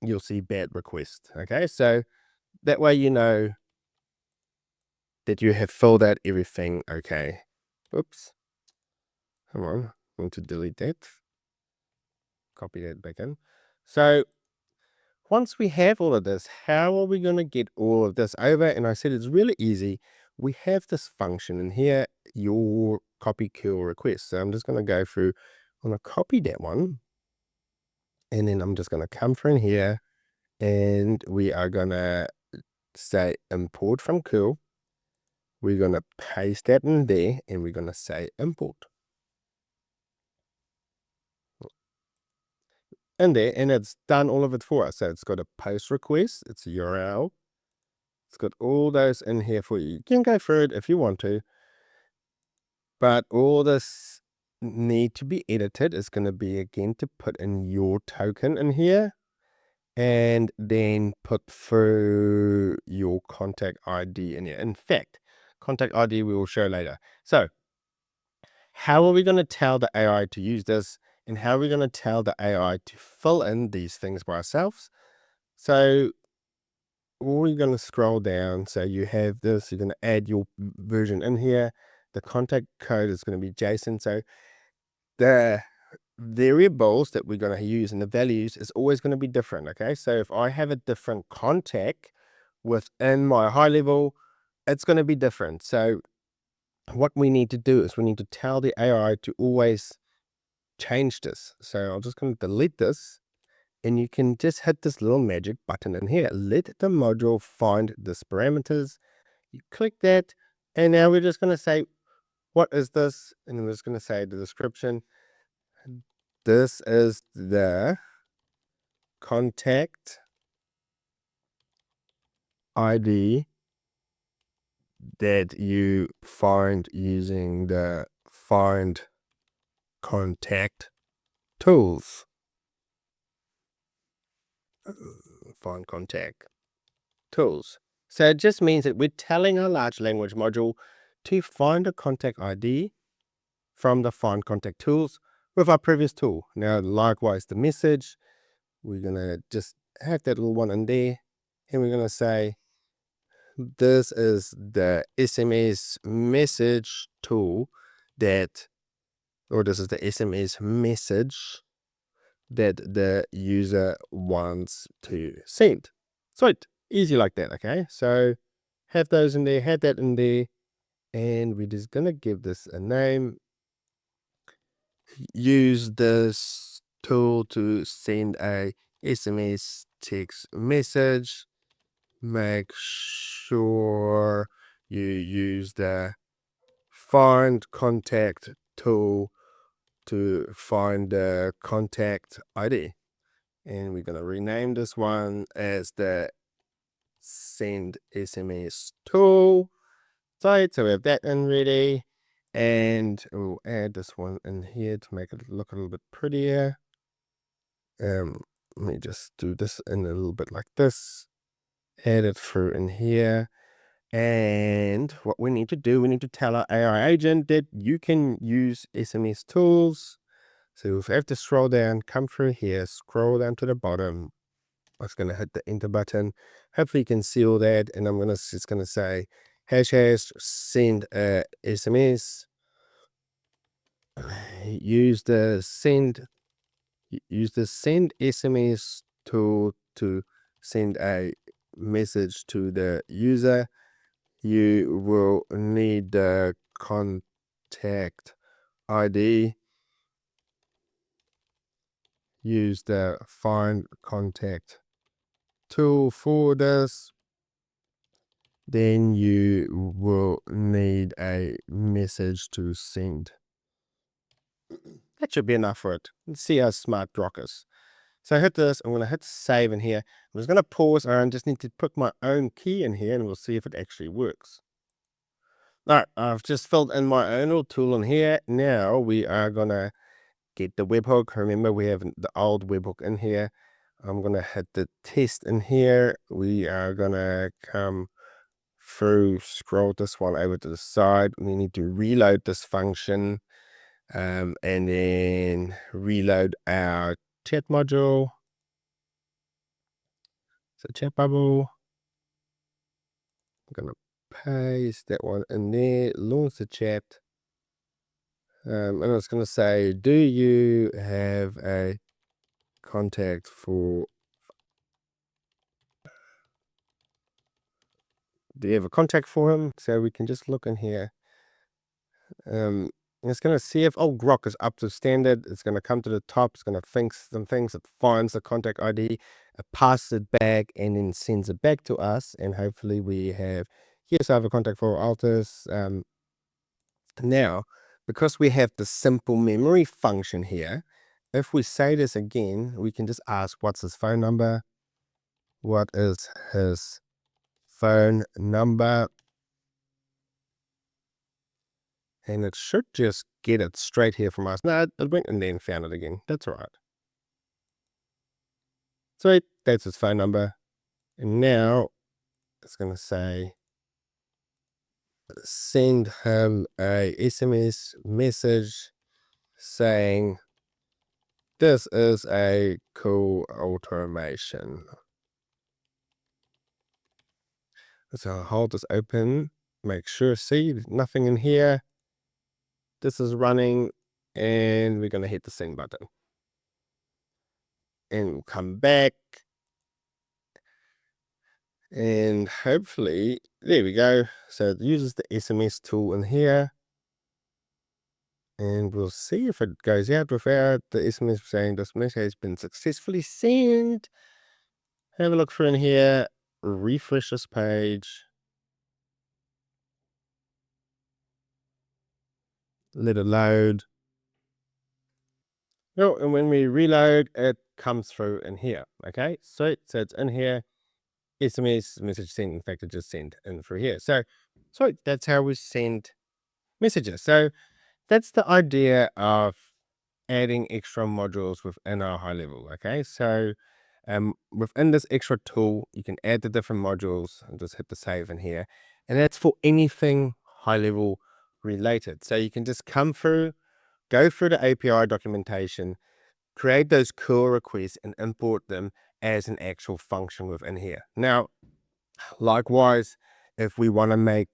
you'll see bad request. Okay. So that way you know that you have filled out everything. Okay. Oops. Come on. I'm going to delete that. Copy that back in. So once we have all of this, how are we going to get all of this over? And I said it's really easy. We have this function in here, your copy curl request. So I'm just going to go through, I'm going to copy that one. And then I'm just going to come through in here, and we are going to say import from curl. We're going to paste that in there, and we're going to say import in there, and it's done all of it for us. So it's got a post request, it's a URL. It's got all those in here for you. You can go through it if you want to. But all this need to be edited is going to be, again, to put in your token in here, and then put through your contact ID in here. In fact, contact ID we will show later. So how are we going to tell the AI to use this, and how are we going to tell the AI to fill in these things by ourselves? So we're going to scroll down. So you have this, you're going to add your version in here. The contact code is going to be JSON. So the variables that we're going to use and the values is always going to be different. Okay. So if I have a different contact within my Highlevel, it's going to be different. So what we need to do is we need to tell the AI to always change this. So I'm just going to delete this, and you can just hit this little magic button in here. Let the module find this parameters. You click that, and now we're just going to say, what is this? And we're just going to say the description. This is the contact ID that you find using the find contact tools. Find contact tools. So it just means that we're telling our large language module to find a contact ID from the find contact tools with our previous tool. Now, likewise, the message, we're going to just have that little one in there, and we're going to say, this is the SMS message tool that, or this is the SMS message that the user wants to send. Sweet, easy like that. Okay, so have those in there, have that in there, and we're just gonna give this a name. Use this tool to send a SMS text message. Make sure you use the find contact tool to find the contact ID. And we're going to rename this one as the send SMS tool. So we have that in ready. And we'll add this one in here to make it look a little bit prettier. Let me just do this in a little bit like this. Add it through in here. And what we need to do, we need to tell our AI agent that you can use SMS tools. So if I have to scroll down, come through here, scroll down to the bottom. I was going to hit the enter button. Hopefully you can see all that. And I'm just going to say hash send a SMS. Use the send SMS tool to send a message to the user. You will need the contact ID. Use the find contact tool for this. Then you will need a message to send. That should be enough for it. Let's see how smart Grok is. So I hit this, I'm going to hit save in here. I'm just going to pause and just need to put my own key in here and we'll see if it actually works. All right, I've just filled in my own little tool in here. Now we are going to get the webhook. Remember, we have the old webhook in here. I'm going to hit the test in here. We are going to come through, scroll this one over to the side. We need to reload this function and then reload our chat module. So chat bubble. I'm going to paste that one in there, launch the chat. And I was going to say, do you have a contact for, do you have a contact for him? So we can just look in here. And it's going to see if, oh, Grok is up to standard. It's going to come to the top. It's going to think some things. It finds the contact ID, it passes it back, and then sends it back to us. And hopefully we have, yes, I have a contact for Altus. Now, because we have the simple memory function here, if we say this again, we can just ask, what's his phone number? What is his phone number? And it should just get it straight here from us. No, it went and then found it again. That's all right. So that's his phone number. And now it's going to say, send him a SMS message saying, this is a cool automation. So I'll hold this open, make sure, see, there's nothing in here. This is running, and we're going to hit the send button. And we'll come back. And hopefully, there we go. So it uses the SMS tool in here. And we'll see if it goes out without the SMS saying this message has been successfully sent. Have a look through in here, refresh this page. Let it load. Oh, and when we reload, it comes through in here. Okay, so it's in here. SMS message sent. In fact, it just sent in through here. So that's how we send messages. So that's the idea of adding extra modules within our high level. Okay, so within this extra tool, you can add the different modules and just hit the save in here, and that's for anything high level related. So you can just come through, go through the API documentation, create those curl requests, and import them as an actual function within here. Now, likewise, if we want to make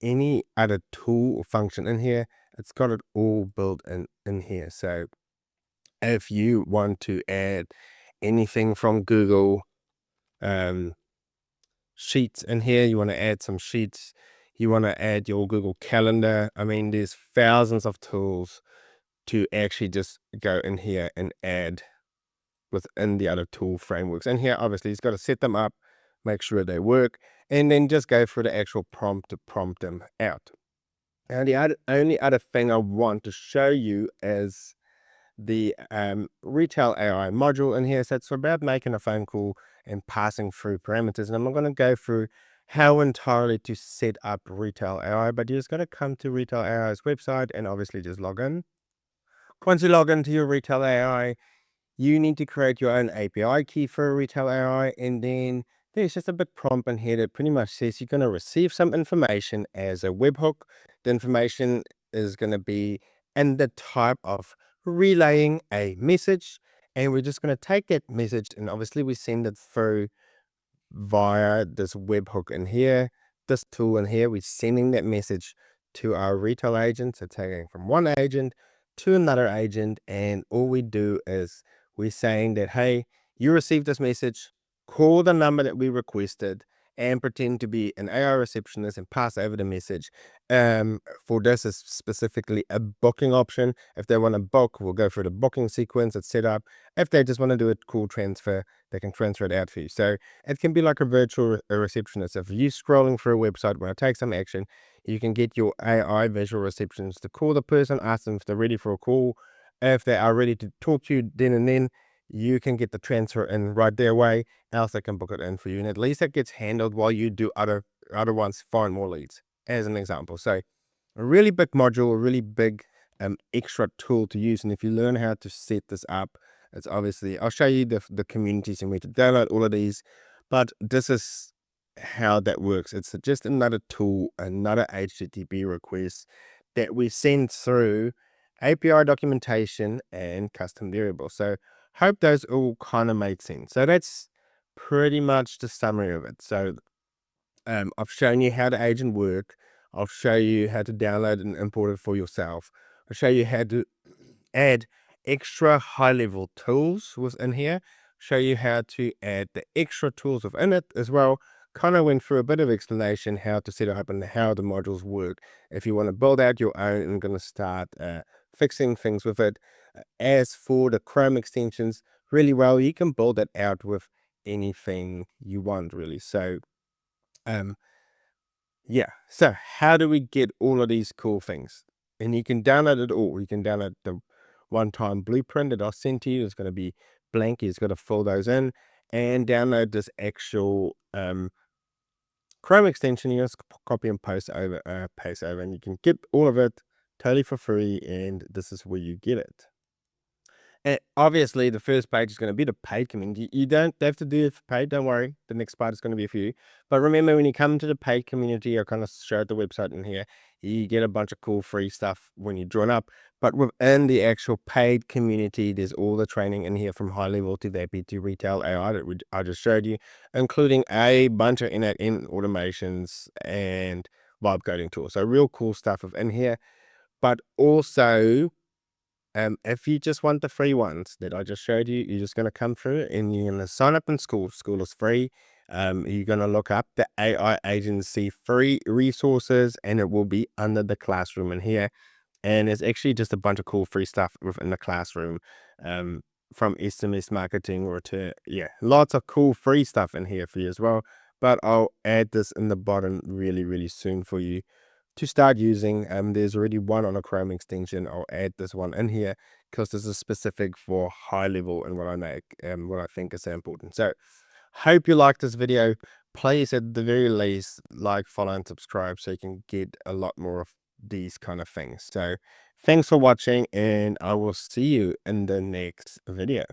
any other tool or function in here, it's got it all built in here. So if you want to add anything from Google Sheets in here, you want to add some sheets, you want to add your Google Calendar. I mean, there's thousands of tools to actually just go in here and add within the other tool frameworks. And here, obviously, it's got to set them up, make sure they work, and then just go through the actual prompt to prompt them out. And the only other thing I want to show you is the retail AI module in here. So it's about making a phone call and passing through parameters. And I'm not going to go through how entirely to set up retail AI, but you're just going to come to retail AI's website and obviously just log in. Once you log into your retail AI, you need to create your own API key for a retail AI, and then there's just a bit prompt in here that pretty much says you're going to receive some information as a webhook. The information is going to be in the type of relaying a message, and we're just going to take that message and obviously we send it through via this webhook in here, this tool in here. We're sending that message to our retail agent. So taking from one agent to another agent, and all we do is we're saying that, hey, you received this message, call the number that we requested and pretend to be an AI receptionist and pass over the message. For this is specifically a booking option. If they want to book, we'll go through the booking sequence it's set up. If they just want to do a call transfer, they can transfer it out for you. So it can be like a virtual receptionist. If you're scrolling through a website, want to take some action, you can get your AI visual receptionist to call the person, ask them if they're ready for a call. If they are ready to talk to you then and then, you can get the transfer in right their way, else they can book it in for you. And at least that gets handled while you do other ones, find more leads, as an example. So a really big module, a really big extra tool to use. And if you learn how to set this up, it's obviously, I'll show you the communities and where to download all of these, but this is how that works. It's just another tool, another HTTP request that we send through API documentation and custom variables. So hope those all kind of make sense. So that's pretty much the summary of it. So I've shown you how the agent work. I'll show you how to download and import it for yourself. I'll show you how to add extra high-level tools within here. Show you how to add the extra tools within it as well. Kind of went through a bit of explanation how to set it up and how the modules work. If you want to build out your own and going to start fixing things with it. As for the Chrome extensions, really well, you can build it out with anything you want, really. So um, yeah. So how do we get all of these cool things? And you can download it all. You can download the one-time blueprint that I'll send to you. It's going to be blank. You've got to fill those in and download this actual Chrome extension. You just copy and paste over, and you can get all of it totally for free. And this is where you get it. And obviously, the first page is going to be the paid community. You don't have to do it for paid. Don't worry. The next part is going to be for you. But remember, when you come to the paid community, I kind of showed the website in here. You get a bunch of cool free stuff when you join up. But within the actual paid community, there's all the training in here from high level to the to retail AI that I just showed you, including a bunch of N8N automations and vibe coding tools. So real cool stuff within here. But also, if you just want the free ones that I just showed you, you're just going to come through and you're going to sign up in school. School is free. You're going to look up the AI agency free resources, and it will be under the classroom in here. And it's actually just a bunch of cool free stuff within the classroom, from SMS marketing or to, yeah, lots of cool free stuff in here for you as well. But I'll add this in the bottom really, really soon for you to start using. There's already one on a Chrome extension. I'll add this one in here because this is specific for high level and what I make and what I think is so important. So hope you like this video. Please, at the very least, like, follow, and subscribe so you can get a lot more of these kind of things. So thanks for watching, and I will see you in the next video.